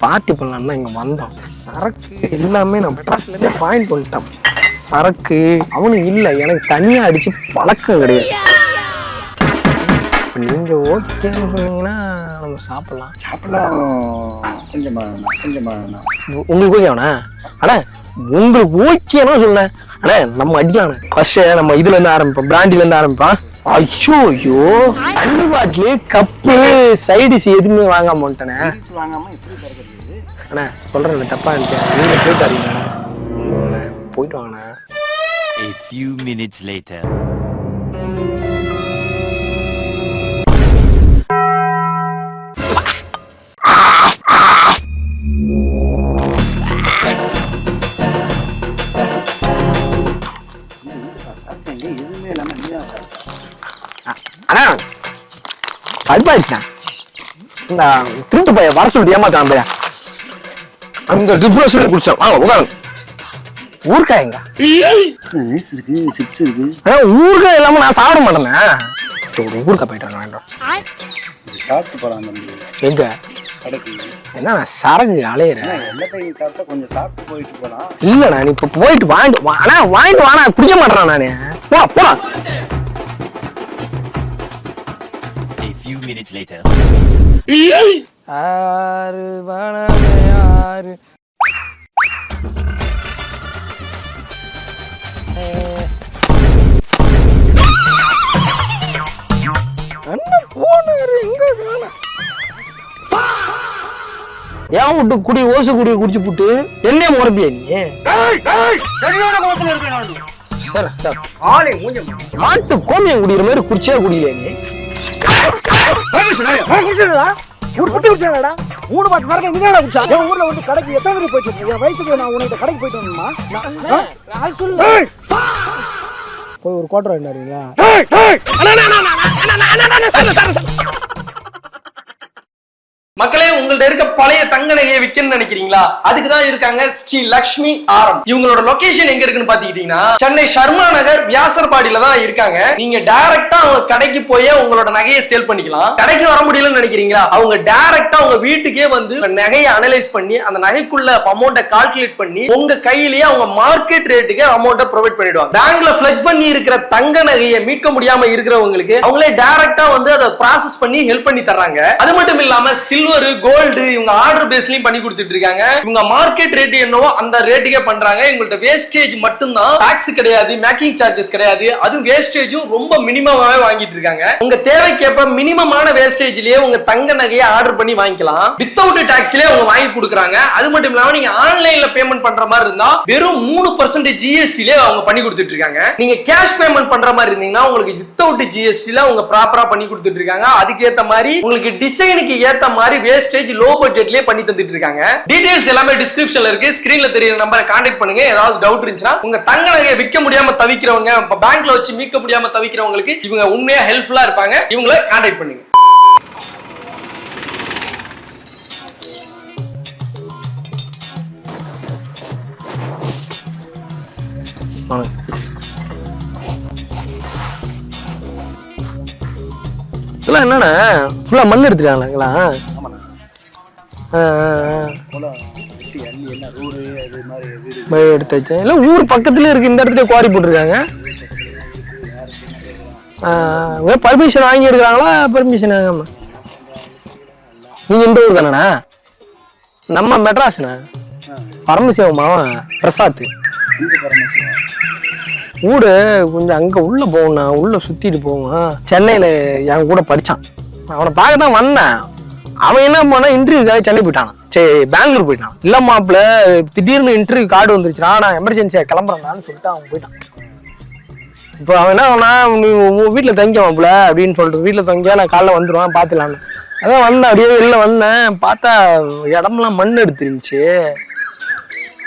Party பண்ணலான்னு தான் இங்கே வந்தோம். சரக்கு எல்லாமே நான் மெட்ராஸ்லேருந்தே பாயிண்ட் பண்ணிட்டேன். சரக்கு அவனும் இல்லை, எனக்கு தனியாக அடித்து பழக்கம் கிடையாது. நீங்கள் ஓகேன்னு சொன்னீங்கன்னா நம்ம சாப்பிடலாம். உங்களுக்கு ஓகேவாண்ணா? அண்ணா உங்களுக்கு ஓகேனா சொல்லேன். அண்ணா நம்ம அடிக்கலாண்ணே. ஃபர்ஸ்ட் நம்ம இதுலேருந்து ஆரம்பிப்போம், பிராண்டிலேருந்து ஆரம்பிப்போம். ஐயோ தண்ணி பாட்டிலு கப்பு சைடிஸ் எதுவுமே வாங்காம வந்துட்டேனே. அண்ணா சொல்றேன் தப்பா இருந்துச்சு, நீங்க போயிட்டு வரீங்களா? போயிட்டு வாங்கண்ணா. A few minutes later. அண்ணா கடுப்பாயிடுச்சா, இந்த திருட்டு பையன் வர சொல்லிட்டு ஏமாத்தான் பையன். அந்த டிப்ரெஷன் குடிச்சான். வாங்க உட்காருங்க. ஊறுகாய்ங்க ஊறுகாய் இல்லாம நான் சாப்பிட மாட்டேனே. ஊறுகாய் போயிட்டு வேண்டாம் சாப்பிட்டு போலாம். எங்க என்ன சரகு அலையிற? கொஞ்சம் சாப்பிட்டு போயிட்டு போலாம். இல்லண்ணா நீ இப்ப போயிட்டு வாங்கிட்டு வானா குடிக்க மாட்டேன் நானு. போலாம். A few minutes later. ஆறு வனமையாறு அண்ணன் போனாரு எங்க காணோம். ஏன் விட்டு குடி ஓசு குடிய குடிச்சு புட்டு என்ன முறப்பியா நீ? மாட்டு கோமியம் குடிக்கிற மாதிரி குடிச்சே குடிக்கல நீ. ஒரு குட்டி குடிச்சாடா, 3 பாட்டு சரக்கு நீங்க குடிச்சா. என் ஊர்ல வந்து கடைக்கு எத்தனை பேர் போயிட்டு இருக்கீங்க? என் வயசுக்கு நான் உனக்கு கடைக்கு போயிட்டு வரணுமா? போய் ஒரு கோட்டை வாங்கினாருங்களா? மக்களே, உங்கள்ட்ட இருக்க பழைய தங்க நகையை விற்கணும்னு நினைக்கிறீங்களா? அதுக்குதான் இருக்காங்க ஸ்ரீ லக்ஷ்மி ஆரம். இவங்களோட லொகேஷன் எங்க இருக்குன்னு பாத்துக்கிட்டீங்கன்னா சென்னை ஷர்மா நகர் வியாசர்பாடியில தான் இருக்காங்க. நீங்க டைரக்டா அவங்க கடைக்கு போய் உங்களோட நகையை சேல் பண்ணிக்கலாம். கடைக்கு வர முடியலன்னு நினைக்கிறீங்களா? அவங்க டைரக்டா உங்க வீட்டுக்கே வந்து நகையை அனலைஸ் பண்ணி அந்த நகைக்குள்ள அமௌண்ட்டை கால்குலேட் பண்ணி உங்க கையிலேயே அவங்க மார்க்கெட் ரேட்டுக்கு அமௌண்ட்டை ப்ரொவைட் பண்ணிடுவாங்க. பேங்க்ல ஃபிளட் பண்ணி இருக்கிற தங்க நகையை மீட்க முடியாம இருக்கிறவங்களுக்கு அவங்களே டைரக்டா வந்து அதை ப்ராசஸ் பண்ணி ஹெல்ப் பண்ணி தர்றாங்க. அது மட்டும் இல்லாம சில்வர் கோல்டு இவங்க ஆர்டர் பேஸ்லயும் பண்ணி கொடுத்துட்டு இருக்காங்க. இவங்க மார்க்கெட் ரேட் என்னவோ அந்த ரேட்டுக்கே பண்றாங்க. இவங்கள்ட்ட வேஸ்டேஜ் மட்டும் தான், டாக்ஸ் கிடையாது, மேக்கிங் சார்ஜஸ் கிடையாது. அது வேஸ்டேஜும் ரொம்ப மினிமமாவே வாங்கிட்டு இருக்காங்க. உங்க தேவைக்கேற்ப மினிமமான வேஸ்டேஜ்லயே உங்க தங்க நகையை ஆர்டர் பண்ணி வாங்கிக்கலாம். வித்தவுட் டாக்ஸ்லயே அவங்க வாங்கி கொடுக்குறாங்க. அது மட்டும் இல்லாம நீங்க ஆன்லைன்ல பேமெண்ட் பண்ற மாதிரி இருந்தா வெறும் 3% ஜிஎஸ்டிலே அவங்க பண்ணி கொடுத்துட்டு இருக்காங்க. நீங்க கேஷ் பேமெண்ட் பண்ற மாதிரி இருந்தீங்கன்னா உங்களுக்கு வித்தவுட் ஜிஎஸ்டில அவங்க ப்ராப்பரா பண்ணி கொடுத்துட்டு இருக்காங்க. அதுக்கு ஏத்த மாதிரி உங்களுக்கு டிசைனுக்கு ஏத்த மாதிரி வேஸ்டேஜ் லோ பட்ஜெட்லயே பண்ணி தந்துட்டு இருக்காங்க. டீடைல்ஸ் எல்லாமே டிஸ்கிரிப்ஷன்ல இருக்கு. ஸ்கிரீன்ல தெரியற நம்பரை கான்டாக்ட் பண்ணுங்க. ஏதாவது டவுட் இருந்துச்சுன்னா, உங்க தங்க நகையை விற்க முடியாம தவிக்கிறவங்க, பேங்க்ல வச்சு மீட்க முடியாம தவிக்கிறவங்களுக்கு இவங்க உண்மையா ஹெல்ப்ஃபுல்லா இருப்பாங்க. இவங்களை கான்டாக்ட் பண்ணுங்க. இதெல்லாம் என்னண்ணா ஃபுல்லா மண் எடுத்துட்டாங்களா? எடுத்து வச்சேன். இல்ல ஊர் பக்கத்துல இருக்கு, இந்த இடத்துல குவாரி போட்டிருக்காங்க. பர்மிஷன் வாங்கி எடுக்கிறாங்களா? பர்மிஷன் வாங்காம? நீங்க இந்த ஊர் தானண்ணா? நம்ம மெட்ராஸ்ண்ணா. பரமசிவம் மாவன் பிரசாத் ஊடு கொஞ்சம் அங்க உள்ள போகணும்ண்ணா. உள்ள சுத்திட்டு போவான். சென்னையில என் கூட படிச்சான். அவனை பார்க்க தான் வந்தேன். அவன் என்ன பண்ணா இன்டர்வியூக்காக சென்னை போயிட்டான். சரி பெங்களூர் போயிட்டான். இல்ல மாப்பிள்ள திடீர்னு இன்டர்வியூ கார்டு வந்துருச்சுனா நான் எமர்ஜென்சியா கிளம்புறேன்னு சொல்லிட்டு அவன் போயிட்டான். இப்போ அவன் என்ன பண்ணா, வீட்டுல தங்க மாப்பிள்ள அப்படின்னு சொல்லிட்டு வீட்டுல தங்கியா நான் காலைல வந்துடுவான் பாத்துலான்னு. அதான் வந்தேன். அப்படியே வெளில வந்தேன். பார்த்தா இடமெல்லாம் மண் எடுத்துருந்துச்சு.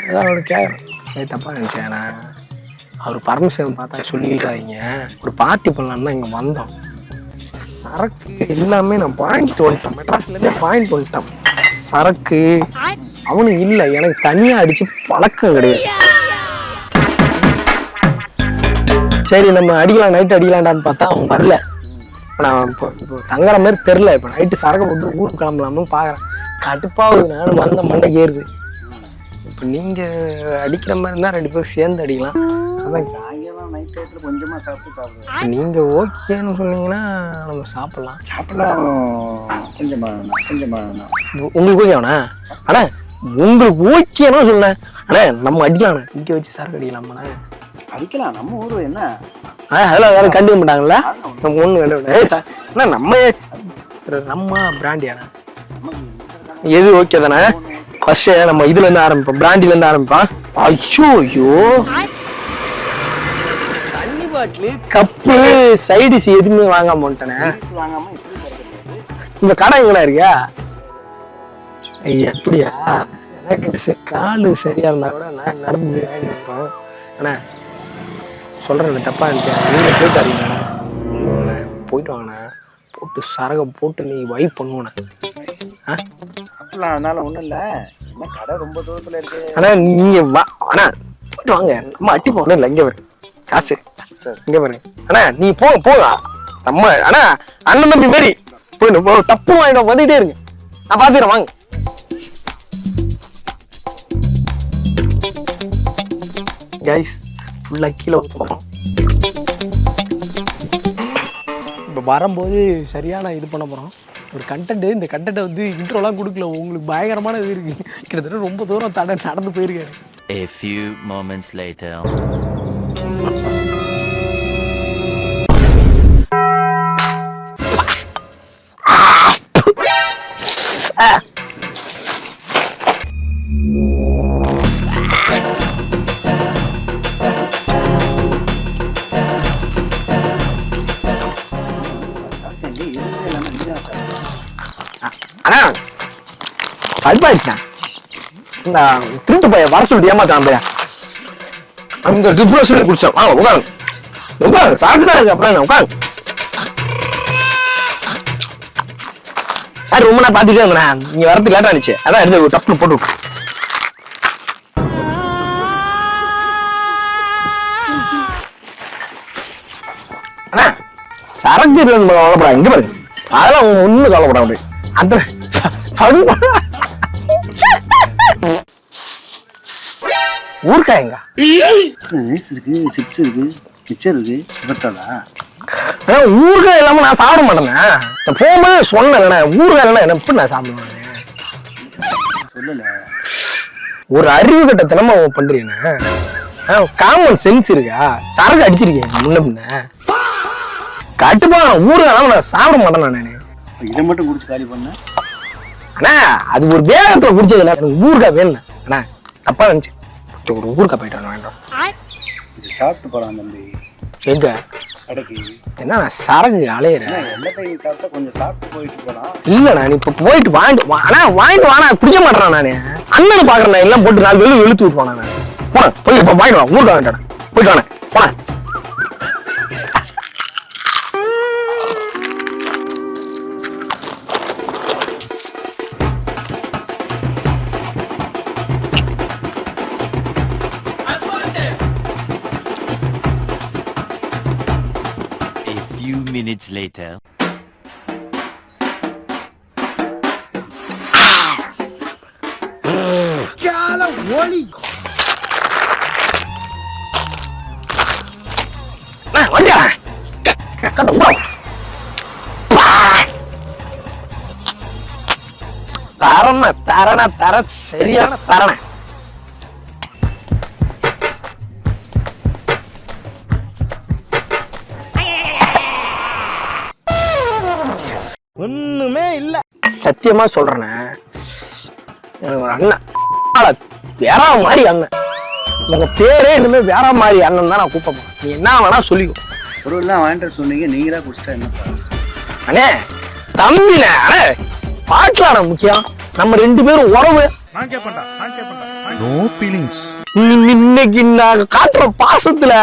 அதான் அவனோட கேட்கறேன். தப்பா நினைச்சேன். அவர் பரமசிவம் பார்த்தா சொல்லிடுறாங்க. ஒரு பார்ட்டி பண்ணலான்னு தான் இங்க வந்தோம். சரக்கு எல்லாமே நான் பாயிண்ட் வந்துட்டேன். மெட்ராஸ்ல இருந்தே பாயிண்ட் வந்துட்டேன். சரக்கு அவனும் இல்லை, எனக்கு தனியா அடிச்சு பழக்கம் கிடையாது. சரி நம்ம அடிக்கலாம், நைட்டு அடிக்கலாண்டான்னு பார்த்தா அவன் வரல. இப்போ நான் இப்போ தங்குற மாதிரி தெரில. இப்போ நைட்டு சரக்கு போட்டு ஊருக்கு கிளம்பலாம்னு பார்க்குறேன். கடுப்பாகுது. நானும் வந்த மண்டை ஏறுது. இப்போ நீங்க அடிக்கிற மாதிரி இருந்தா 2 பேரும் சேர்ந்து அடிக்கலாம். அதான் சாயங்காலம் நைட் டயத்தில் கொஞ்சமாக சாப்பிடுவேன். நீங்க ஓகேன்னு சொன்னீங்கன்னா நம்ம சாப்பிடலாம். கொஞ்சமாக உங்களுக்கு ஓகேவாண்ணா? அண்ணா உங்களுக்கு ஓகேன்னு சொன்னேன். அண்ணா நம்ம அடிக்கலாண்ணே, இங்க வச்சு சரக்கு அடிக்கலாமாண்ணா? அடிக்கலாம். நம்ம ஊர் என்ன அதெல்லாம் யாரும் கண்டுக்க மாட்டாங்கல்ல. நம்ம ஒண்ணு வேண்டாம். நம்ம பிராண்டியாண்ணா எது ஓகே தானே? ஃபர்ஸ்ட் நம்ம இதுல இருந்து ஆரம்பிப்போம், பிராண்டில இருந்து ஆரம்பிப்போம். ஐயோ ஐயோ, தண்ணி பாட்டில் கப்பு சைடிஸ் எதுவுமே வாங்காம வந்துட்டேனே. இந்த கடை எங்கடா இருக்கியா? எப்படியா? எனக்கு காலு சரியா இருந்தா கூட நான் நடந்து வாங்கிப்பேன். அண்ணா சொல்றேன், தப்பா இருந்துச்சு. நீங்க போயிட்டாருங்கண்ணா, போயிட்டு வாங்கண்ணா. போட்டு சரகை போட்டு நீ வைப் பண்ணுவேண்ணா. அதனால ஒண்ணும் இல்ல, கடை ரொம்ப தூரத்துல இருக்கு. ஆனா நீங்க வா அண்ணா, போயிட்டு வாங்க. நம்ம அட்டி போகணும் இல்லை, இங்க பாரு காசு, இங்க பாருங்க. அண்ணா நீ போங்க நம்ம. அண்ணா அண்ணன் தம்பி மாரி போயிடும், தப்பு வாங்கிடும், வந்துட்டே இருங்க, நான் பாத்துக்கிறேன் வாங்க. கைஸ் ஃபுல்லா கீழே போகிறோம். இப்போ வரும்போது சரியான இது பண்ண போகிறோம், ஒரு கண்டென்ட். இந்த கண்டென்ட்டை வந்து இன்ட்ரோலாம் கொடுக்கல, உங்களுக்கு பயங்கரமான இது இருக்கு. கிட்டத்தட்ட ரொம்ப தூரம் நடந்து போயிருக்காரு. A few moments later. அண்ணா அட்வான்ஸ்ண்ணா, இந்த திருட்டு பைய வர சொல்லிட்டு ஏமாத்தான் பையன். அந்த ட்ரிப்ல சொல்லி குடிச்சோம். வாங்க உட்காருங்க, உட்காருங்க, சாப்பிட்டு இருக்கு. அப்புறம் உட்காருங்க. ரொம்ப நான் பாத்துட்டே இருந்தேண்ணா, நீங்க வரது லேட்டா இருந்துச்சு, அதான் எடுத்து டப்புனு போட்டு விட்டு. அண்ணா சரக்கு கவலைப்படாது, இங்க பாருங்க, அதெல்லாம் ஒண்ணும் கவலைப்படாது. அந்த ஊர்காயங்க இருக்கு, சிப்ஸ் இருக்கு, மிச்சர் இருக்கு, இவர்த்தாதா? ஊறுகாய் இல்லாம நான் சாப்பிட மாட்டேனே. போகும்போது சொன்னேன், ஊறுகாய் இல்லைன்னா என்ன எப்படி நான் சாப்பிடுவேன்? சொல்லல, ஒரு அறிவு கட்டத்தனமா பண்றீங்க. காமன் சென்ஸ் இருக்கா? சரக்கு அடிச்சிருக்கேன் முன்ன பின்ன. கட்டுப்பா ஊறுகாய் இல்லாம நான் சாப்பிட மாட்டேன் நானு. இதை மட்டும் குடிச்சு காலி பண்ண அண்ணா, அது ஒரு வேகத்துல குடிச்சது இல்லை, எனக்கு ஊறுகாய் வேணும் அண்ணா. தப்பா நினைச்சு ஒரு ஊறுகாய் போயிட்டு வேண்டாம். இது சாப்பிட்டு போலாம் தம்பி. எங்க கடைக்கு என்ன சரக்கு அலையிறேன்? எல்லாத்தையும் சாப்பிட்டா கொஞ்சம் சாப்பிட்டு போயிட்டு போலாம். இல்லண்ணா, நீ இப்ப போயிட்டு வாங்கிட்டு வானா குடிக்க மாட்டேன் நானு. அண்ணனை பாக்குறேன் எல்லாம் போட்டு 4 வெளுத்து விட்டுவான். நான் போனேன், போய் இப்ப வாங்கிட்டு வா, ஊறுகாய் வேண்டாம், போயிட்டு வானே போனேன். Minutes later. Jala wali. Nah, wajah. Kan wow. Tarana seriana tarana. ஒண்ணுமே இல்ல, சத்தியமா சொல்றேன். எனக்கு ஒரு அண்ணன், வேற மாதிரி அண்ணன். உங்க பேரே இனிமே வேற மாதிரி அண்ணன் தான் நான் கூப்பிட. நீ என்ன வேணா சொல்லிக்கோ. ஒரு எல்லாம் வாங்கிட்டு சொன்னீங்க, நீங்களா குடிச்சிட்டா என்ன அண்ணே? தம்பில அண்ணே பாட்டுலாம் முக்கியம். நம்ம 2 பேரும் உறவு. No feelings. இன்னைக்கு நாங்க காட்டுற பாசத்துல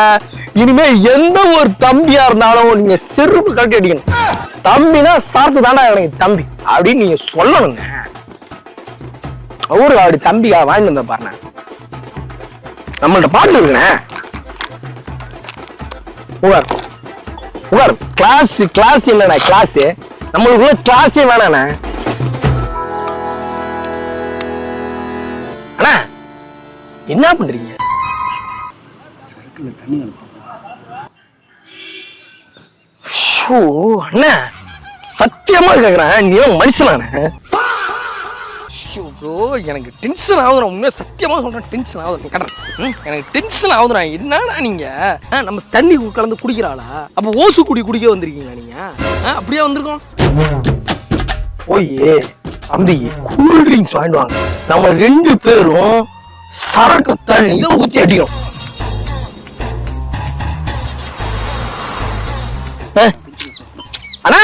இனிமே எந்த ஒரு தம்பியா இருந்தாலும் நீங்க செருப்பு கட்டி அடிக்கணும். தம்பினா சாப்பிட்டு தாண்டா எனக்கு தம்பி அப்படின்னு நீங்க சொல்லணுங்க. அவரு அப்படி தம்பியா வாங்கிட்டு வந்த பாருங்க, நம்மள்ட்ட பாட்டு இருக்குண்ணே. உகார் உகார், கிளாஸ் இல்லண்ணா, கிளாஸ் நம்மளுக்குள்ள கிளாஸே வேணாண்ணே. என்ன பண்றீங்க? சரக்குல தண்ணி அனுப்புங்க. ஷோ அண்ணா, சத்தியமா கேக்குறேன், நீ மனுஷனானே? ப்ரோ எனக்கு டென்ஷன் ஆகுதுடா, உண்மையாக சத்தியமாக சொல்கிறேன், டென்ஷன் ஆகுது கடை. எனக்கு டென்ஷன் ஆகுதுடா. என்னடா நீங்கள் நம்ம தண்ணி கலந்து குடிக்கிறாளா? அப்போ ஓசு குடிக்க வந்திருக்கீங்களா நீங்கள்? அப்படியே வந்திருக்கோம். ஓயே தம்பி, கூல் ட்ரிங்க்ஸ் வாங்கிட்டு வாங்க. நம்ம 2 பேரும் சரக்கு தண்ணி இதை ஊற்றி அடிக்கும். அண்ணா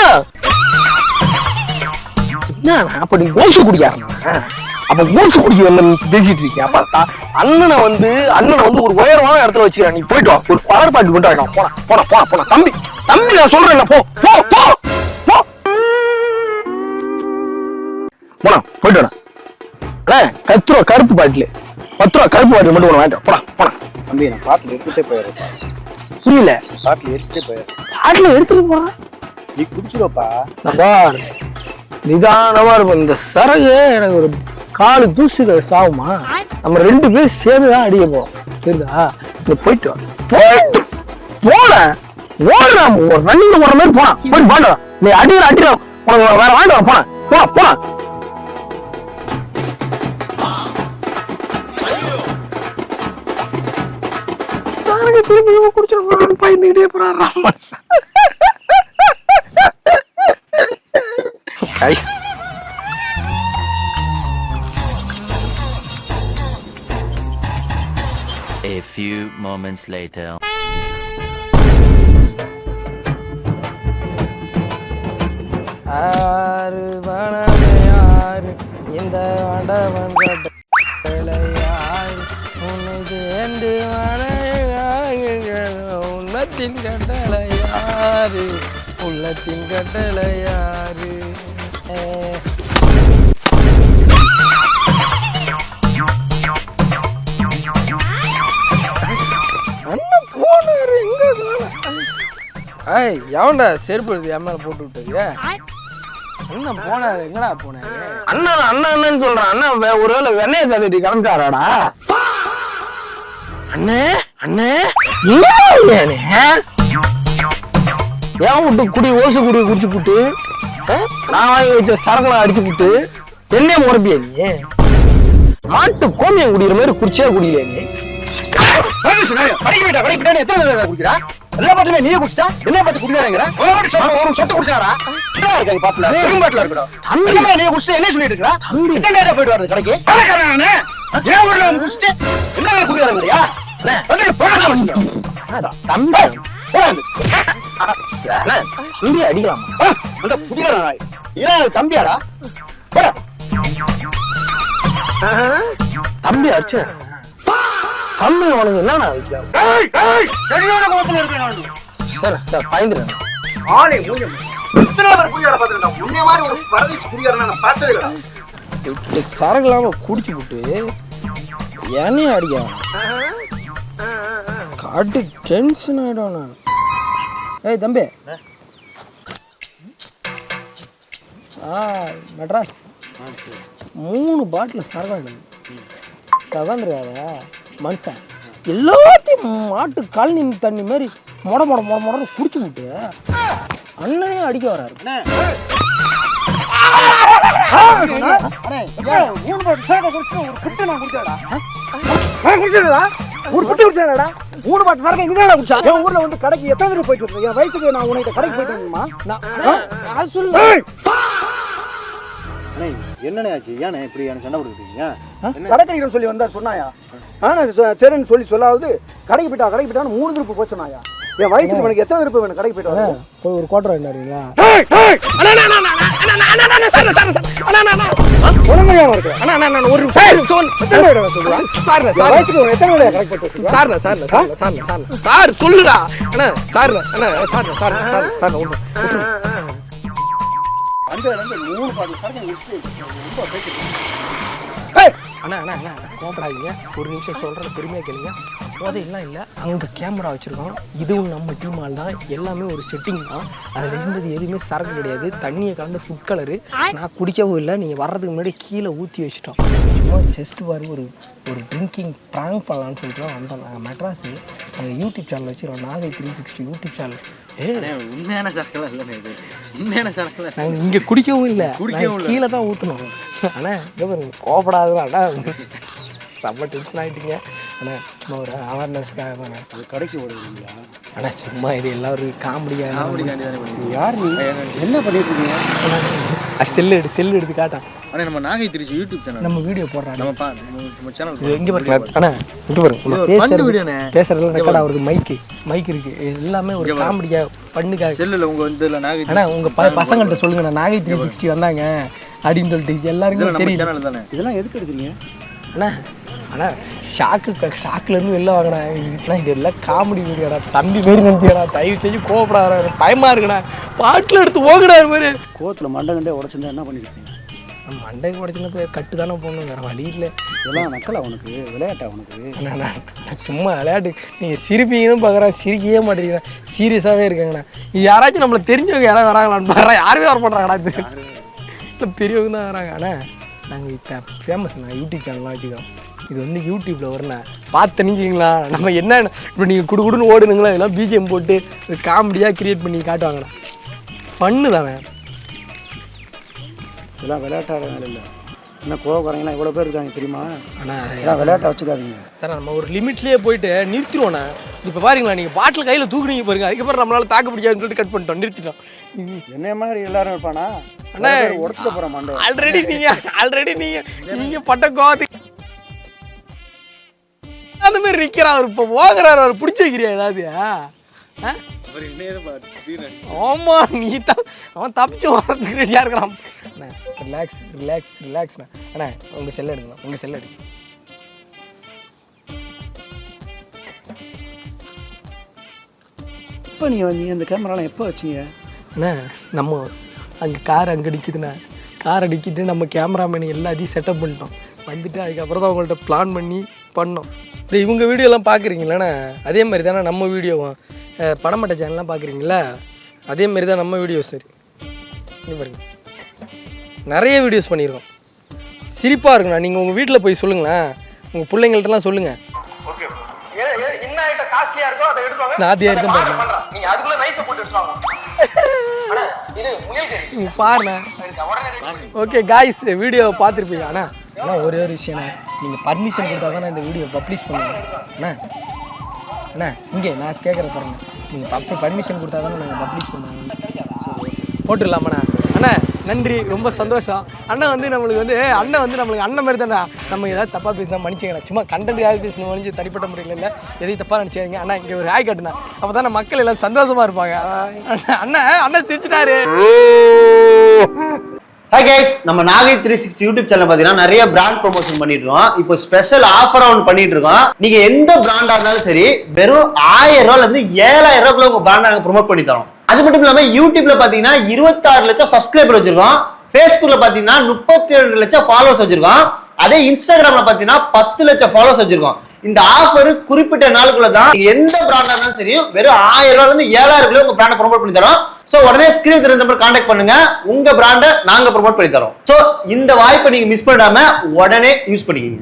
என்ன அப்ப நீ ஓசு குடிக்காரண்ணா? அப்ப ஓசு குடிக்க வந்து பேசிட்டு இருக்கியா? பார்த்தா அண்ணனை வந்து ஒரு உயரமான இடத்துல வச்சுக்கிறேன். நீ போயிட்டு வா, ஒரு பவர் பாட்டு கொண்டு வரணும். போனா போனா போனா போனா தம்பி தம்பி, நான் சொல்றேன், போ போ போ போ போனா போயிட்டு வரேன். அண்ணா 10 ரூபா கருப்பு பாட்டில், 10 ரூபா கருப்பு பாட்டில் மட்டும் வாங்கிட்டு போனா போனா. தம்பி நான் பாட்டில் எடுத்துட்டே போயிடுறேன். புரியல? பாட்டில் எடுத்துட்டே போயிடுறேன். பாட்டில் எடுத்துட்டு போறேன், நீ குடிச்சிருவப்பா. நிதானமா இருக்கும். இந்த சரகு எனக்கு ஒரு காலு தூசுகள் சாகுமா? நம்ம 2 பேரும் சேர்ந்துதான் அடிக்க போறோம், தெரியுதா? நீ போயிட்டு போயிட்டு போன ஓடுறா, ஒரு ரன்னிங் போற மாதிரி போனா போயிட்டு பாண்டா. நீ அடிக்கிற உனக்கு வேற வாங்கிட்டு வர. போனா போனா போனா. சரகு திரும்பி குடிச்சிட்டு பயந்துகிட்டே போறான் Raman. Guys. A few moments later. ஆறு வனமையாறு இந்த வண்டவன் கட்டளையாறு உன்னை சேர்ந்து உள்ளத்தின் கட்டளையாறு உள்ளத்தின் கட்டளையாறு. அண்ணன் போனாரு எங்க? ஏய் எவன்டா செருப்பு என் மேல போட்டு விட்டது? அண்ணன் போனாரு, எங்கடா போனாரு? அண்ணன் அண்ணன் சொல்றான். அண்ணன் ஒருவேளை வெண்ணையை தள்ளிட்டு கிளம்பிட்டாராடா? அண்ணே அண்ணே ஏன் விட்டு குடி ஓசு குடி குடிச்சு புட்டு நான் வாங்கி வச்ச சரக்குலாம் அடிச்சு புட்டு என்ன முறப்பியா நீ? மாட்டு கோமியம் குடிக்கிற மாதிரி குடிச்சே குடிக்கல நீ. குடிக்கிறா எல்லா பாட்டுமே நீயே குடிச்சிட்டா என்ன பாட்டு குடிக்கிறாங்கிற? ஒரு சொட்டு குடிச்சாரா இருக்காங்க பாட்டுல பாட்டுல இருக்கணும். தம்பி நீ குடிச்சிட்டு என்ன சொல்லிட்டு இருக்கா? தம்பி எத்தனை போயிட்டு வருது கடைக்கு? ஏன் ஊர்ல வந்து குடிச்சிட்டு என்ன குடிக்கிறாங்கயா? தம்பி தம்பி அடிக்கலாமா? தம்பியாடா தம்பி அடிச்சு தம்பி உனக்கு என்னன்னா வைக்கலாம்? சரியான கோபத்துல இருக்கேன். சார் சார் பயந்துறேன். ஆளே மூஞ்சம் எத்தனை பேர் குடியார பாத்துறேன். உன்னை மாதிரி ஒரு பரதேசி குடியாரனா நான் பார்த்ததே இல்லடா. சரக்கு இல்லாம குடிச்சு விட்டு என்னையும் அடிக்க காட்டு டென்ஷன் ஆயிடும் நான். ஏய் தம்பி, மெட்ராஸ் 3 பாட்டில் சரக்கு தகந்துருக்காத மனுஷன் எல்லாத்தையும் மாட்டு காலனி தண்ணி மாதிரி மொட மொட மொட மொட குடிச்சு விட்டு அண்ணனே அடிக்க வராரு. ஒரு புட்டி குடிச்சாடா. 3 பாட்டு சரக்கு நீதானடா குடிச்சா? என் ஊர்ல வந்து கடைக்கு எத்தனை தடவை போயிட்டு இருக்கேன்? என் வயசுக்கு நான் உன்கிட்ட கடைக்கு போயிட்டு வரணுமா? நான் சொல்லு. என்னண்ணே ஆச்சு? ஏன் இப்படி எனக்கு சண்டை கொடுக்குறீங்க? கடைக்கு சொல்லி வந்தா சொன்னாயா? சரின்னு சொல்லாவது கடைக்கு போயிட்டான்னு 3 திருப்பு போய் சொன்னாயா? என் வயசுக்கு எனக்கு எத்தனை திருப்பு வேணும் கடைக்கு போயிட்டு வர? போய் ஒரு குவார்டர் வாங்கிடுறீங்களா? சொல்லுடா சார். கோபப்படாதீங்க, ஒரு நிமிஷம் சொல்றேன், பெருமையா கேளுங்க. போதையெல்லாம் இல்லை. அங்கே கேமரா வச்சுருக்கோம். இதுவும் நம்ம டீம் ஆள் தான். எல்லாமே ஒரு செட்டிங் தான். அதில் இருந்தது எதுவுமே சரக்கு கிடையாது. தண்ணியை கலந்து ஃபுட் கலரு. நான் குடிக்கவும் இல்லை. நீங்கள் வர்றதுக்கு முன்னாடி கீழே ஊற்றி வச்சுட்டோம். சும்மா ஜஸ்ட் பாரு ஒரு ட்ரிங்கிங் ப்ராங்க் பண்ணலான்னு சொல்லிட்டு தான் வந்தோம். நாங்கள் மெட்ராஸு நாங்கள் யூடியூப் சேனல் வச்சுருக்கோம். Nagai 360 YouTube channel. உண்மையான சரக்குலாம் இல்லை இது. உண்மையான சரக்குல நாங்கள் இங்கே குடிக்கவும் இல்லை, கீழே தான் ஊற்றணும். ஆனால் இங்கே பாருங்க கோபப்படாதுதான். ஆனால் ரொம்ப டென்ஷன் ஆகிட்டீங்க. ஆனால் சும்மா ஒரு அவேர்னஸ்க்காக தானே அது கடைக்கு ஓடுவீங்களா? ஆனால் சும்மா இது எல்லாரும் காமெடியாக யார் நீ என்ன பண்ணிட்டு இருக்கீங்க? செல்லு எடுத்து காட்டான். ஆனால் நம்ம நாகை திருச்சி யூடியூப் சேனல் நம்ம வீடியோ போடுறாங்க. நம்ம சேனல் இது எங்கே பாருங்க. ஆனால் இங்கே பாருங்க பேசுறதுலாம் ரெக்கார்ட் ஆகுறது. மைக் இருக்கு. எல்லாமே ஒரு காமெடியாக பண்ணுக்காக. செல்லில் உங்கள் வந்து இல்லை நாகை. ஆனால் உங்கள் பசங்கள்கிட்ட சொல்லுங்க நான் நாகை 360 வந்தாங்க அப்படின்னு சொல்லிட்டு எல்லாருக்கும் தெரியும். சேனல் தானே. இதெல்லாம் எதுக்கு எடுக்கிறீங்க? அண்ணா ஷாக்குலேருந்து வெளில வாங்கினா இதெல்லாம் காமெடி வீடியோடா. தம்பி மாரி நினைச்சிடா. தயவு செஞ்சு கோவப்படாத. பயமாக இருக்குண்ணா. பாட்டில் எடுத்து ஓகடாரு மாதிரி. கோவத்தில் மண்டை கண்டே உடச்சிருந்தா என்ன பண்ணிருக்கீங்க? மண்டைக்கு உடச்சிருந்தா கட்டு தானே போடணும். வேறு வழி இல்லை. இதெல்லாம் நக்கலா உனக்கு? விளையாட்டா உனக்கு? நான் சும்மா விளையாட்டு. நீங்கள் சிரிப்பீங்கன்னு பார்க்குறேன், சிரிக்கவே மாட்டேங்கிறா. சீரியஸாகவே இருக்காங்கண்ணா. இது யாராச்சும் நம்மளை தெரிஞ்சவங்க யாராவது வராங்களான்னு பாடுறா. யாருமே வர மாட்டாங்கடா. இது இல்லை பெரியவங்க தான் வராங்க. ஆனால் நாங்கள் இப்போ ஃபேமஸ். நாங்கள் யூடியூப் சேனல்லாம் வச்சுக்கிறோம். இது வந்து யூடியூப்பில் வரணும் பார்த்து தெரிஞ்சுங்களா. நம்ம என்ன இப்போ நீங்கள் குடுன்னு ஓடுனுங்களா. இதெல்லாம் பிஜிஎம் போட்டு காமெடியாக கிரியேட் பண்ணி காட்டுவாங்கண்ணா. ஃபன்னு தானே. இதெல்லாம் விளையாட்டாக இல்லை. என்ன கோவக்காரங்களாம் எவ்வளோ பேர் இருக்காங்க தெரியுமா? ஆனால் இதெல்லாம் விளையாட்டை வச்சுக்காதீங்க. சார் நம்ம ஒரு லிமிட்லேயே போயிட்டு நிறுத்திடுவோண்ணா. இப்போ பாருங்களா, நீங்கள் பாட்டில் கையில் தூக்குனீங்க பாருங்க. அதுக்கப்புறம் நம்மளால் தாக்கு பிடிக்காதுன்னு சொல்லிட்டு கட் பண்ணிட்டோம், நிறுத்திட்டோம். என்ன மாதிரி எல்லாரும் இருப்பானா? அண்ணா உடச்சிட்டு போகிற மாட்டோம். ஆல்ரெடி நீங்கள் பட்ட கோவத்துக்கு அந்த மாதிரி நிற்கிறான். அவர் இப்போ போகிறார். அவர் பிடிச்சி வைக்கிறியா ஏதாவது? ஆமா நீ தான். அவன் தப்பிச்சு வர்றதுக்கு ரெடியாக இருக்கிறான். அண்ணா ரிலாக்ஸ்ண்ணா. அண்ணா உங்கள் செல்ல எடுங்கண்ணா. உங்கள் செல்ல எடுங்க. இப்போ நீங்கள் அந்த கேமராலாம் எப்போ வச்சிங்க? அண்ணா நம்ம அங்கே கார் அங்கே அடிக்குதுண்ணா. கார் அடிக்கிட்டு நம்ம கேமராமேன் எல்லாத்தையும் செட்டப் பண்ணிட்டோம். வந்துட்டு அதுக்கப்புறம் தான் அவங்கள்ட்ட பிளான் பண்ணி பண்ணோம். இந்த இவங்க வீடியோலாம் பார்க்குறீங்களாண்ணா, அதே மாதிரி தானே நம்ம வீடியோவும். படமட்ட சேனல்லாம் பார்க்குறீங்களா, அதே மாதிரி தான் நம்ம வீடியோ. சரி இங்கே பாருங்க, நிறைய வீடியோஸ் பண்ணியிருக்கோம். சிரிப்பாக இருக்குண்ணா. நீங்கள் உங்கள் வீட்டில் போய் சொல்லுங்களேன், உங்கள் பிள்ளைங்கள்ட்டலாம் சொல்லுங்கள். நான் அதே இருக்கேன் பாருண்ணா. ஓகே காய்ஸ், வீடியோ பார்த்துருப்பீங்க. ஆனால் ஒரே ஒரு விஷயம்ண்ணா, நீங்கள் பர்மிஷன் கொடுத்தா தான் இந்த வீடியோ பப்ளிஷ் பண்ணுவேன். அண்ணா இங்கே நான் கேட்குற பாருங்க, நீங்கள் பர்மிஷன் கொடுத்தா தானே நாங்கள் பப்ளிஷ் பண்ணுவோம். போட்டுடலாமாண்ணா? அண்ணா நன்றி, ரொம்ப சந்தோஷம். அண்ணன் வந்து நம்மளுக்கு நம்மளுக்கு அண்ணன் மாதிரி தானே. நம்ம ஏதாவது தப்பாக பேசினா மன்னிச்சிங்கண்ணா. சும்மா கண்டென்ட்டுக்காக பேசணும் மன்னிச்சு, தனிப்பட்ட முறையில் இல்லை, எதையும் தப்பாக நினச்சிங்க. அண்ணா இங்கே ஒரு ஹாய் காட்டுண்ணா. அப்போ தானே மக்கள் எல்லாம் சந்தோஷமாக இருப்பாங்க. அண்ணன் சிரிச்சிட்டாரு. ஹாய் கைஸ், நம்ம நாகை 360 யூடியூப் சேனல் பார்த்தீங்கன்னா நிறைய பிராண்ட் ப்ரொமோஷன் பண்ணிட்டு இருக்கோம். இப்போ ஸ்பெஷல் ஆஃபரா ஒன்று பண்ணிட்டு இருக்கோம். நீங்க எந்த பிராண்டா இருந்தாலும் சரி, வெறும் 1000 ரூபாயில இருந்து 7000 ரூபாய்க்குள்ள உங்க பிராண்ட் நாங்கள் ப்ரொமோட் பண்ணி தரோம். அது மட்டும் இல்லாம யூடியூப்ல பாத்தீங்கன்னா 26 லட்சம் சப்ஸ்கிரைபர் வச்சிருக்கோம். ஃபேஸ்புக்ல பாத்தீங்கன்னா 32 லட்சம் ஃபாலோவர்ஸ் வச்சிருக்கோம். அதே இன்ஸ்டாகிராம்ல பாத்தீங்கன்னா 10 லட்சம் ஃபாலோவர்ஸ் வச்சிருக்கோம். இந்த ஆஃபர் குறிப்பிட்ட நாளுக்குள்ள தான். எந்த பிராண்டா இருந்தாலும் சரி, வெறும் 1000 ரூபாயில இருந்து 7000 உங்க பிராண்டை ப்ரொமோட் பண்ணி தரோம். சோ உடனே ஸ்கிரீன் தெரிஞ்ச நம்பர் கான்டாக்ட் பண்ணுங்க, உங்க பிராண்டை நாங்க ப்ரொமோட் பண்ணி தரோம். சோ இந்த வாய்ப்பை நீங்க மிஸ் பண்ணாம உடனே யூஸ் பண்ணிக்கீங்க.